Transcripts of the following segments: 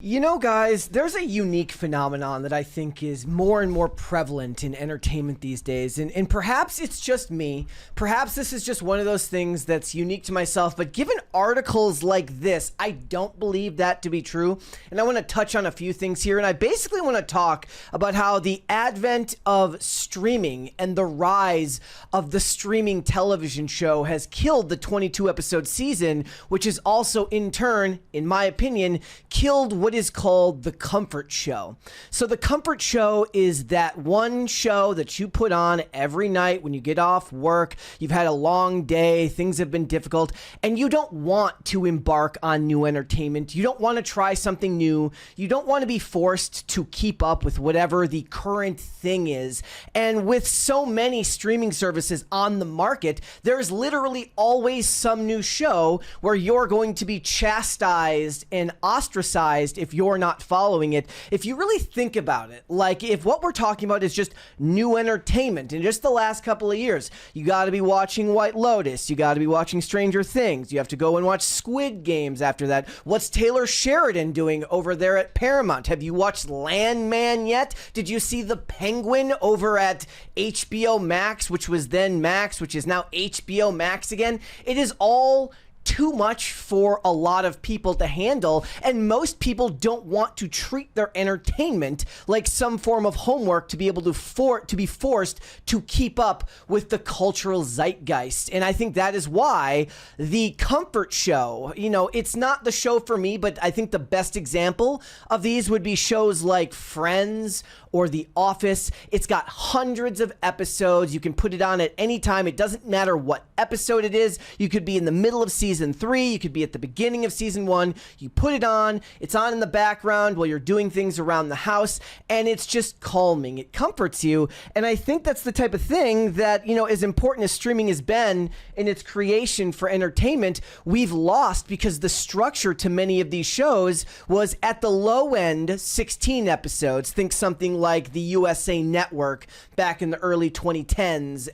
You know, guys, there's a unique phenomenon that I think is more and more prevalent in entertainment these days. And perhaps it's just me. Perhaps this is just one of those things that's unique to myself. But given articles like this, I don't believe that to be true. And I want to touch on a few things here. And I basically want to talk about how the advent of streaming and the rise of the streaming television show has killed the 22-episode season, which has also, in turn, in my opinion, killed what is called the comfort show. So the comfort show is that one show that you put on every night when you get off work, you've had a long day, things have been difficult, and you don't want to embark on new entertainment. You don't want to try something new. You don't want to be forced to keep up with whatever the current thing is. And with so many streaming services on the market, there's literally always some new show where you're going to be chastised and ostracized if you're not following it. If you really think about it, like if what we're talking about is just new entertainment in just the last couple of years, you got to be watching White Lotus, you got to be watching Stranger Things, you have to go and watch Squid Games after that. What's Taylor Sheridan doing over there at Paramount? Have you watched Landman yet? Did you see The Penguin over at HBO Max, which was then Max, which is now HBO Max again? It is all too much for a lot of people to handle, and most people don't want to treat their entertainment like some form of homework to be able to be forced to keep up with the cultural zeitgeist. And I think that is why the comfort show, you know, it's not the show for me, but I think the best example of these would be shows like Friends or The Office. It's got hundreds of episodes. You can put it on at any time. It doesn't matter what episode it is. You could be in the middle of season 3. You could be at the beginning of season 1. You put it on. It's on in the background while you're doing things around the house, and it's just calming. It comforts you, and I think that's the type of thing that, you know, as important as streaming has been in its creation for entertainment, we've lost because the structure to many of these shows was at the low end 16 episodes. Think something like the USA Network back in the early 2010s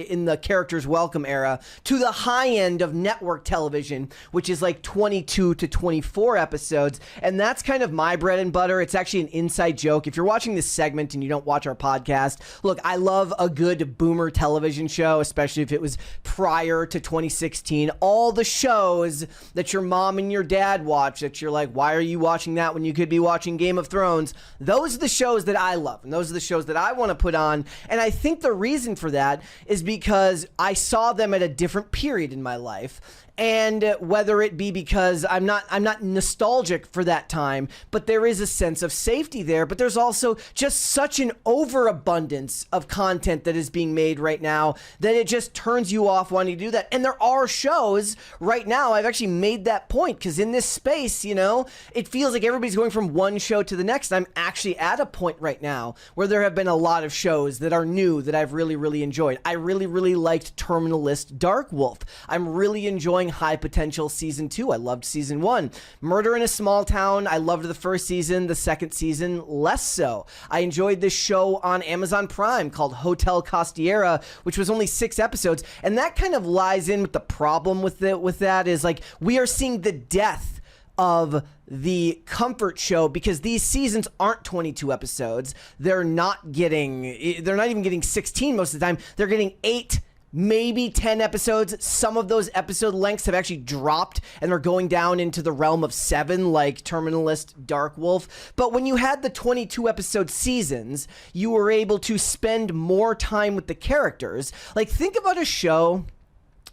in the Characters Welcome era, to the high end of network television, which is like 22 to 24 episodes. And that's kind of my bread and butter. It's actually an inside joke. If you're watching this segment and you don't watch our podcast, look, I love a good boomer television show, especially if it was prior to 2016. All the shows that your mom and your dad watch that you're like, why are you watching that when you could be watching Game of Thrones? Those are the shows that I love, and those are the shows that I want to put on. And I think the reason for that is because I saw them at a different period in my life. And whether it be because I'm not nostalgic for that time, but there is a sense of safety there. But there's also just such an overabundance of content that is being made right now that it just turns you off wanting to do that. And there are shows right now, I've actually made that point, because in this space, you know, it feels like everybody's going from one show to the next. I'm actually at a point right now where there have been a lot of shows that are new that I've really, really enjoyed. I really, really liked Terminal List Dark Wolf. I'm really enjoying High Potential Season 2. I loved Season 1. Murder in a Small Town, I loved the first season. The second season, less so. I enjoyed this show on Amazon Prime called Hotel Costiera, which was only 6 episodes. And that kind of lies in with the problem with that is, like, we are seeing the death of the comfort show because these seasons aren't 22 episodes. They're not even getting 16 most of the time. They're getting 8, maybe 10 episodes. Some of those episode lengths have actually dropped and they're going down into the realm of 7, like Terminal List Dark Wolf. But when you had the 22 episode seasons, you were able to spend more time with the characters. Like, think about a show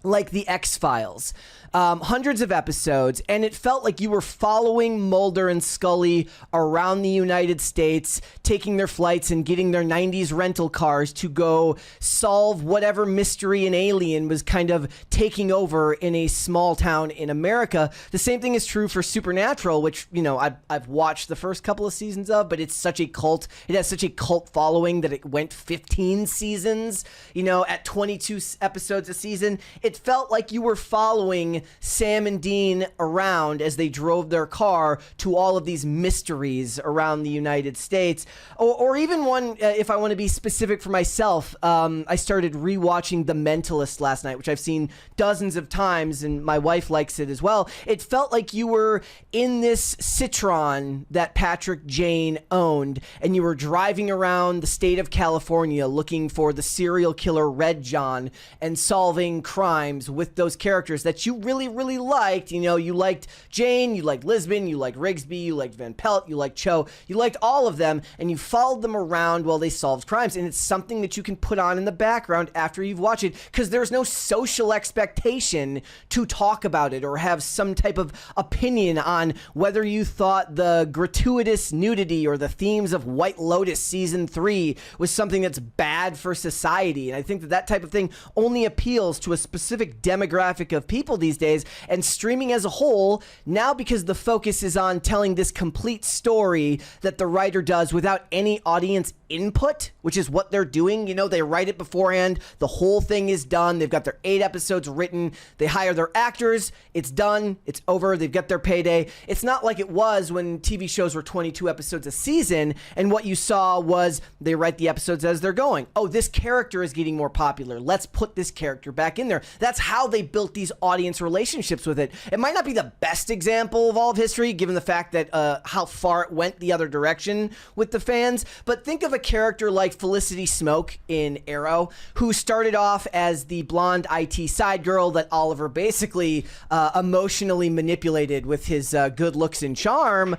like The X-Files. Hundreds of episodes, and it felt like you were following Mulder and Scully around the United States, taking their flights and getting their 90s rental cars to go solve whatever mystery and alien was kind of taking over in a small town in America. The same thing is true for Supernatural, which, you know, I've watched the first couple of seasons of, but it's such a cult. It has such a cult following that it went 15 seasons, you know, at 22 episodes a season. It felt like you were following Sam and Dean around as they drove their car to all of these mysteries around the United States. Or even one, if I want to be specific for myself, I started rewatching The Mentalist last night, which I've seen dozens of times, and my wife likes it as well. It felt like you were in this Citroen that Patrick Jane owned, and you were driving around the state of California looking for the serial killer Red John and solving crimes with those characters that you really, really liked. You know, you liked Jane, you liked Lisbon, you liked Rigsby, you liked Van Pelt, you liked Cho, you liked all of them, and you followed them around while they solved crimes. And it's something that you can put on in the background after you've watched it, because there's no social expectation to talk about it or have some type of opinion on whether you thought the gratuitous nudity or the themes of White Lotus season 3 was something that's bad for society. And I think that that type of thing only appeals to a specific demographic of people these days. And streaming as a whole, now because the focus is on telling this complete story that the writer does without any audience input, which is what they're doing. You know, they write it beforehand. The whole thing is done. They've got their 8 episodes written. They hire their actors. It's done. It's over. They've got their payday. It's not like it was when TV shows were 22 episodes a season, and what you saw was they write the episodes as they're going. Oh, this character is getting more popular. Let's put this character back in there. That's how they built these audience relationships with it. It might not be the best example of all of history, given the fact that how far it went the other direction with the fans, but think of a character like Felicity Smoke in Arrow, who started off as the blonde IT side girl that Oliver basically emotionally manipulated with his good looks and charm.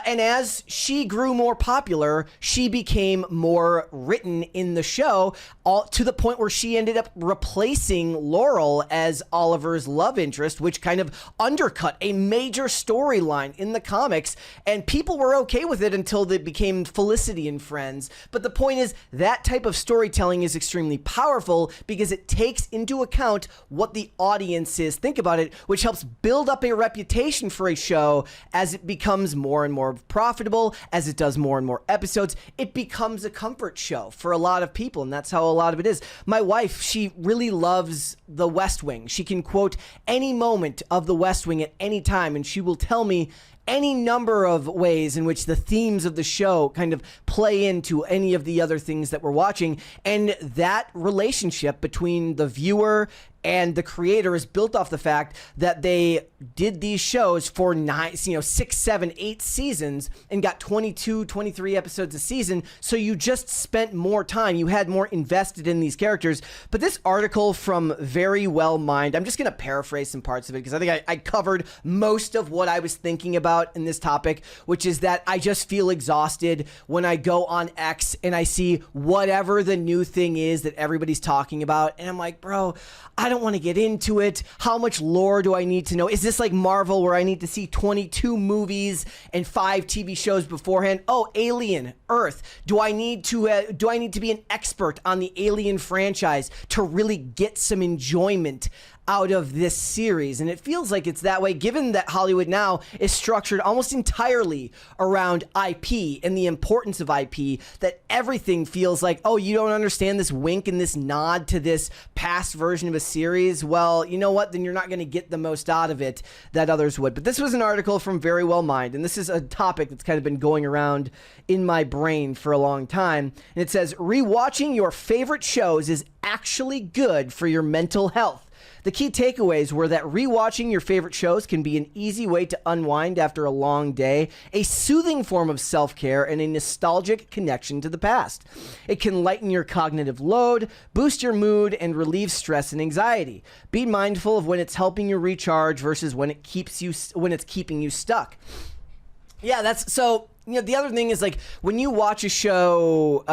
And as she grew more popular, she became more written in the show, all to the point where she ended up replacing Laurel as Oliver's love interest, which kind of undercut a major storyline in the comics. And people were okay with it until they became Felicity and Friends. But the point is, that type of storytelling is extremely powerful because it takes into account what the audience is. Think about it, which helps build up a reputation for a show as it becomes more and more profitable, as it does more and more episodes. It becomes a comfort show for a lot of people, and that's how a lot of it is. My wife, she really loves The West Wing. She can quote any moment of The West Wing at any time, and she will tell me any number of ways in which the themes of the show kind of play into any of the other things that we're watching. And that relationship between the viewer and the creator is built off the fact that they did these shows for 6, 7, 8 seasons and got 22, 23 episodes a season. So you just spent more time. You had more invested in these characters. But this article from Very Well Mind, I'm just going to paraphrase some parts of it because I think I covered most of what I was thinking about in this topic, which is that I just feel exhausted when I go on X and I see whatever the new thing is that everybody's talking about. And I'm like, bro, I don't want to get into it. How much lore do I need to know? Is this like Marvel where I need to see 22 movies and 5 TV shows beforehand? Oh, Alien, Earth. Do I need to be an expert on the Alien franchise to really get some enjoyment out of this series? And it feels like it's that way, given that Hollywood now is structured almost entirely around IP and the importance of IP, that everything feels like, oh, you don't understand this wink and this nod to this past version of a series. Well, you know what? Then you're not going to get the most out of it that others would. But this was an article from Very Well Mind, and this is a topic that's kind of been going around in my brain for a long time. And it says, rewatching your favorite shows is actually good for your mental health. The key takeaways were that rewatching your favorite shows can be an easy way to unwind after a long day, a soothing form of self-care, and a nostalgic connection to the past. It can lighten your cognitive load, boost your mood, and relieve stress and anxiety. Be mindful of when it's helping you recharge versus when it's keeping you stuck. Yeah, that's so. You know, the other thing is, like, when you watch a show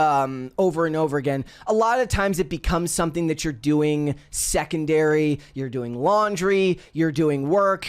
over and over again, a lot of times it becomes something that you're doing secondary. You're doing laundry, you're doing work,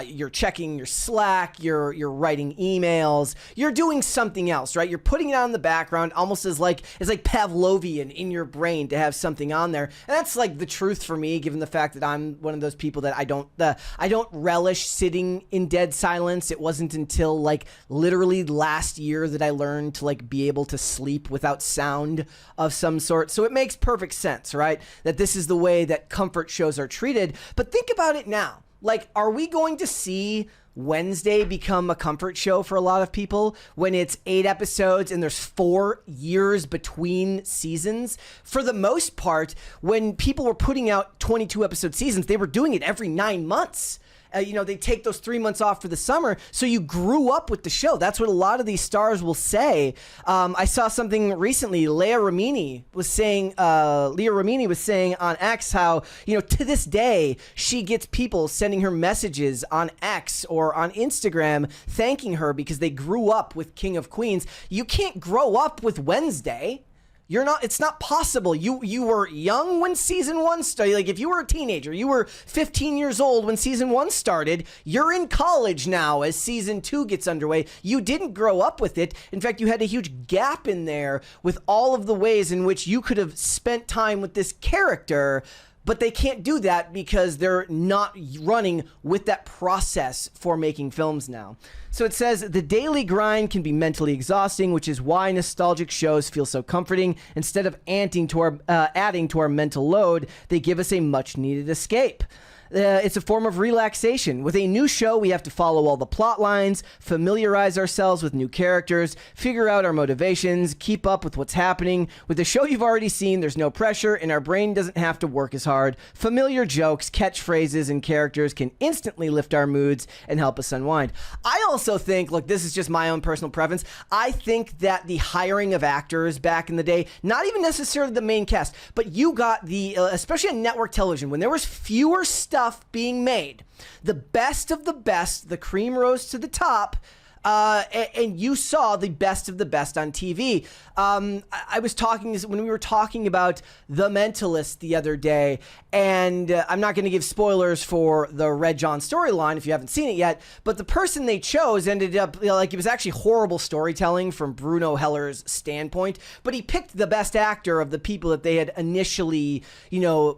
you're checking your Slack, you're writing emails, you're doing something else, right? You're putting it on in the background, almost as like Pavlovian in your brain to have something on there. And that's like the truth for me, given the fact that I'm one of those people that I don't relish sitting in dead silence. It wasn't until like literally last year that I learned to like be able to sleep without sound of some sort. So it makes perfect sense, right? That this is the way that comfort shows are treated. But think about it now. Like, are we going to see Wednesday become a comfort show for a lot of people when it's 8 episodes and there's 4 years between seasons? For the most part, when people were putting out 22 episode seasons, they were doing it every 9 months. They take those 3 months off for the summer. So you grew up with the show. That's what a lot of these stars will say. I saw something recently. Leah Remini was saying on X how, to this day, she gets people sending her messages on X or on Instagram thanking her because they grew up with King of Queens. You can't grow up with Wednesday. It's not possible. You were young when season 1 started. Like, if you were a teenager, you were 15 years old when season 1 started. You're in college now as season 2 gets underway. You didn't grow up with it. In fact, you had a huge gap in there with all of the ways in which you could have spent time with this character. But they can't do that because they're not running with that process for making films now. So it says, the daily grind can be mentally exhausting, which is why nostalgic shows feel so comforting. Instead of adding to our mental load, they give us a much-needed escape. It's a form of relaxation. With a new show, we have to follow all the plot lines, familiarize ourselves with new characters, figure out our motivations, keep up with what's happening. With a show you've already seen, there's no pressure, and our brain doesn't have to work as hard. Familiar jokes, catchphrases, and characters can instantly lift our moods and help us unwind. I also think, look, this is just my own personal preference, I think that the hiring of actors back in the day, not even necessarily the main cast, but you got especially on network television, when there was fewer stuff being made, the best of the best, the cream rose to the top, and you saw the best of the best on TV. I was talking when we were talking about The Mentalist the other day, and I'm not going to give spoilers for the Red John storyline if you haven't seen it yet, but the person they chose ended up, it was actually horrible storytelling from Bruno Heller's standpoint, but he picked the best actor of the people that they had initially,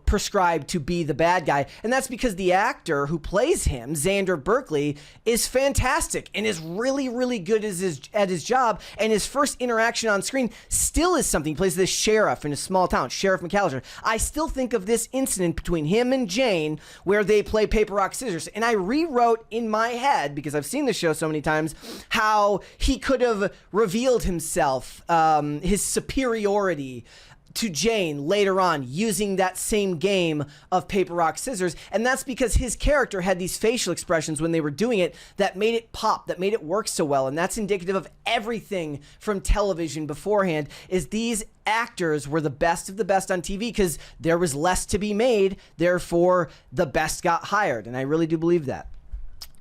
prescribed to be the bad guy, and that's because the actor who plays him, Xander Berkeley, is fantastic and is really good at his job, and his first interaction on screen still is something. He plays this sheriff in a small town, Sheriff McAllister. I still think of this incident between him and Jane where they play paper, rock, scissors, and I rewrote in my head, because I've seen the show so many times, how he could have revealed himself, his superiority to Jane later on using that same game of paper, rock, scissors. And that's because his character had these facial expressions when they were doing it that made it pop, that made it work so well. And that's indicative of everything from television beforehand, is these actors were the best of the best on TV because there was less to be made. Therefore, the best got hired. And I really do believe that.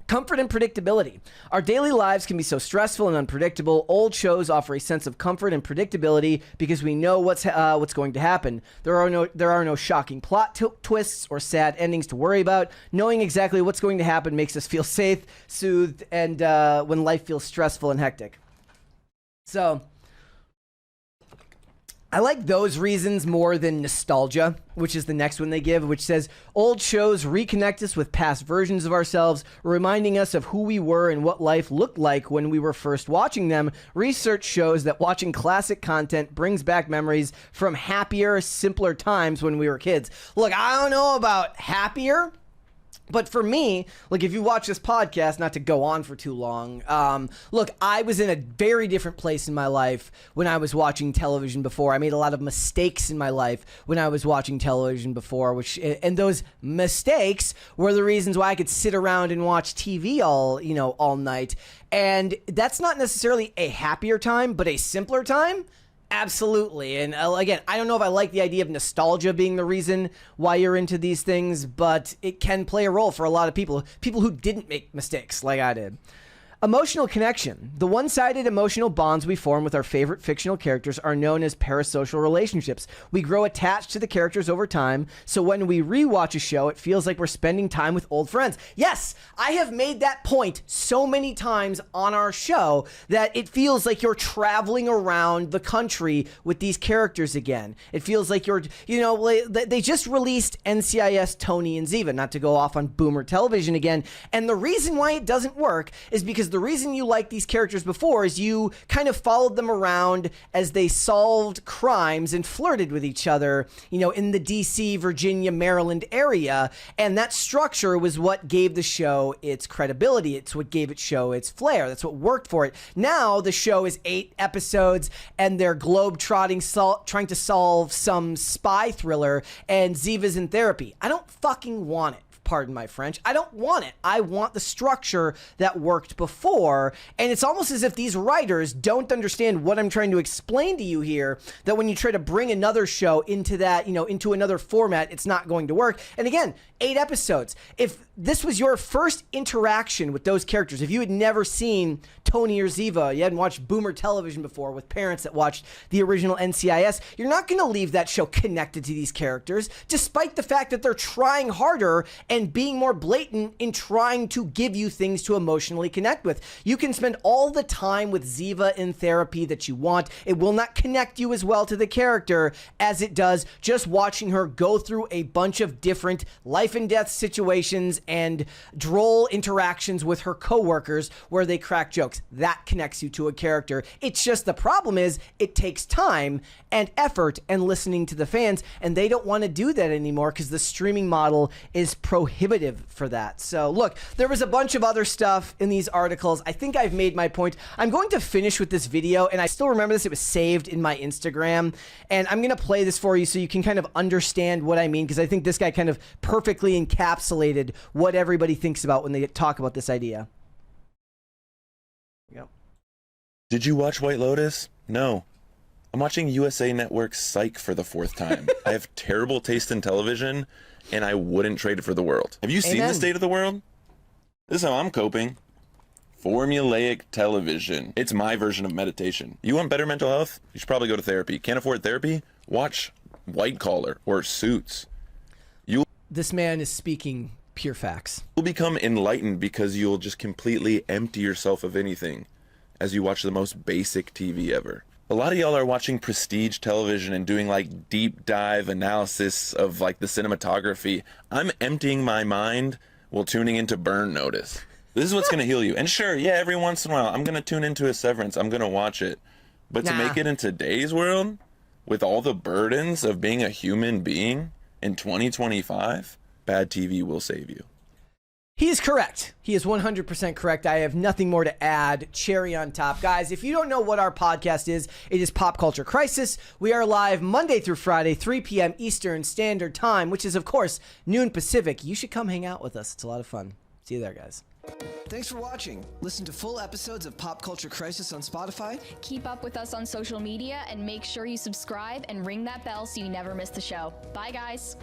Comfort and predictability. Our daily lives can be so stressful and unpredictable. Old shows offer a sense of comfort and predictability because we know what's going to happen. There are no shocking plot twists or sad endings to worry about. Knowing exactly what's going to happen makes us feel safe, soothed, and when life feels stressful and hectic. So I like those reasons more than nostalgia, which is the next one they give, which says, old shows reconnect us with past versions of ourselves, reminding us of who we were and what life looked like when we were first watching them. Research shows that watching classic content brings back memories from happier, simpler times when we were kids. Look, I don't know about happier, but for me, like, if you watch this podcast, not to go on for too long, look, I was in a very different place in my life when I was watching television before. I made a lot of mistakes in my life when I was watching television before, and those mistakes were the reasons why I could sit around and watch TV all night. And that's not necessarily a happier time, but a simpler time. Absolutely. And again, I don't know if I like the idea of nostalgia being the reason why you're into these things, but it can play a role for a lot of people who didn't make mistakes like I did. Emotional connection. The one-sided emotional bonds we form with our favorite fictional characters are known as parasocial relationships. We grow attached to the characters over time, so when we rewatch a show, it feels like we're spending time with old friends. Yes, I have made that point so many times on our show that it feels like you're traveling around the country with these characters again. It feels like they just released NCIS Tony and Ziva, not to go off on boomer television again, and the reason why it doesn't work is because because the reason you liked these characters before is you kind of followed them around as they solved crimes and flirted with each other, you know, in the DC, Virginia, Maryland area. And that structure was what gave the show its credibility. It's what gave its show its flair. That's what worked for it. Now the show is 8 episodes and they're globe-trotting, trying to solve some spy thriller, and Ziva's in therapy. I don't fucking want it. Pardon my French. I don't want it. I want the structure that worked before. And it's almost as if these writers don't understand what I'm trying to explain to you here, that when you try to bring another show into that, you know, into another format, it's not going to work. And again, 8 episodes. If this was your first interaction with those characters, if you had never seen Tony or Ziva, you hadn't watched Boomer Television before with parents that watched the original NCIS, you're not going to leave that show connected to these characters, despite the fact that they're trying harder and being more blatant in trying to give you things to emotionally connect with. You can spend all the time with Ziva in therapy that you want. It will not connect you as well to the character as it does just watching her go through a bunch of different life and death situations and droll interactions with her coworkers where they crack jokes. That connects you to a character. It's just the problem is it takes time and effort and listening to the fans, and they don't want to do that anymore because the streaming model is prohibitive for that. So look, there was a bunch of other stuff in these articles. I think I've made my point. I'm going to finish with this video, and I still remember this. It was saved in my Instagram, and I'm going to play this for you so you can kind of understand what I mean, because I think this guy kind of perfectly encapsulated what everybody thinks about when they talk about this idea. Yep. Did you watch White Lotus? No. I'm watching USA Network's Psych for the 4th time. I have terrible taste in television, and I wouldn't trade it for the world. Have you seen the state of the world? This is how I'm coping. Formulaic television. It's my version of meditation. You want better mental health? You should probably go to therapy. Can't afford therapy? Watch White Collar or Suits. This man is speaking pure facts. You'll become enlightened because you'll just completely empty yourself of anything as you watch the most basic TV ever. A lot of y'all are watching prestige television and doing like deep dive analysis of like the cinematography. I'm emptying my mind while tuning into Burn Notice. This is what's going to heal you. And sure, yeah, every once in a while, I'm going to tune into a Severance. I'm going to watch it. But to make it in today's world, with all the burdens of being a human being in 2025, bad TV will save you. He is correct. He is 100% correct. I have nothing more to add. Cherry on top. Guys, if you don't know what our podcast is, it is Pop Culture Crisis. We are live Monday through Friday, 3 p.m. Eastern Standard Time, which is, of course, noon Pacific. You should come hang out with us. It's a lot of fun. See you there, guys. Thanks for watching. Listen to full episodes of Pop Culture Crisis on Spotify. Keep up with us on social media and make sure you subscribe and ring that bell so you never miss the show. Bye, guys.